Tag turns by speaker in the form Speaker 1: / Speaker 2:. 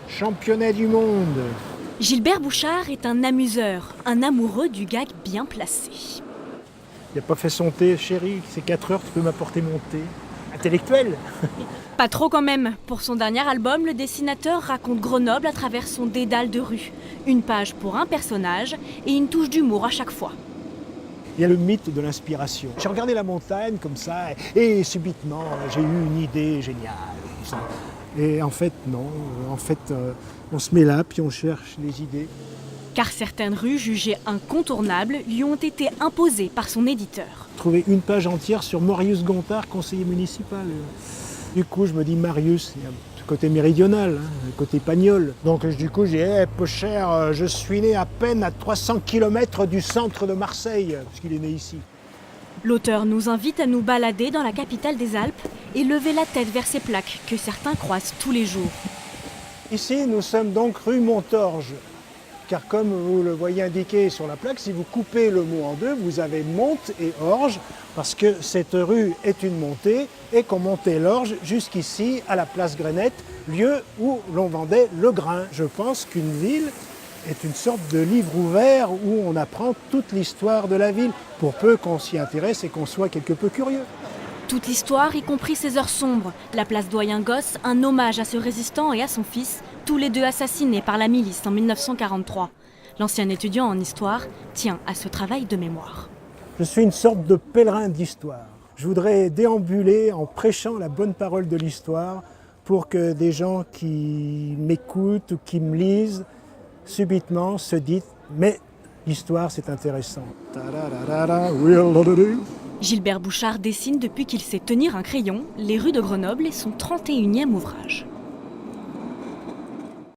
Speaker 1: Championnat du monde.
Speaker 2: Gilbert Bouchard est un amuseur, un amoureux du gag bien placé.
Speaker 1: Il n'a pas fait son thé, chérie, c'est 4 heures, tu peux m'apporter mon thé. Intellectuel.
Speaker 2: Pas trop quand même. Pour son dernier album, le dessinateur raconte Grenoble à travers son dédale de rue. Une page pour un personnage et une touche d'humour à chaque fois.
Speaker 1: Il y a le mythe de l'inspiration. J'ai regardé la montagne comme ça et subitement j'ai eu une idée géniale. Et en fait, non. En fait, on se met là puis on cherche les idées.
Speaker 2: Car certaines rues jugées incontournables lui ont été imposées par son éditeur.
Speaker 1: Trouver une page entière sur Marius Gontard, conseiller municipal. Du coup, je me dis Marius, il y a le côté méridional, le côté pagnol. Donc du coup, j'ai dit, peu cher, je suis né à peine à 300 km du centre de Marseille, puisqu'il est né ici.
Speaker 2: L'auteur nous invite à nous balader dans la capitale des Alpes et lever la tête vers ces plaques que certains croisent tous les jours.
Speaker 1: Ici, nous sommes donc rue Montorge. Car comme vous le voyez indiqué sur la plaque, si vous coupez le mot en deux, vous avez Monte et Orge, parce que cette rue est une montée et qu'on montait l'Orge jusqu'ici à la place Grenette, lieu où l'on vendait le grain. Je pense qu'une ville est une sorte de livre ouvert où on apprend toute l'histoire de la ville, pour peu qu'on s'y intéresse et qu'on soit quelque peu curieux.
Speaker 2: Toute l'histoire, y compris ses heures sombres. La place Doyen-Gosse, un hommage à ce résistant et à son fils, tous les deux assassinés par la milice en 1943. L'ancien étudiant en histoire tient à ce travail de mémoire.
Speaker 1: Je suis une sorte de pèlerin d'histoire. Je voudrais déambuler en prêchant la bonne parole de l'histoire pour que des gens qui m'écoutent ou qui me lisent subitement se disent « mais l'histoire c'est intéressant ».
Speaker 2: Gilbert Bouchard dessine depuis qu'il sait tenir un crayon les rues de Grenoble et son 31e ouvrage.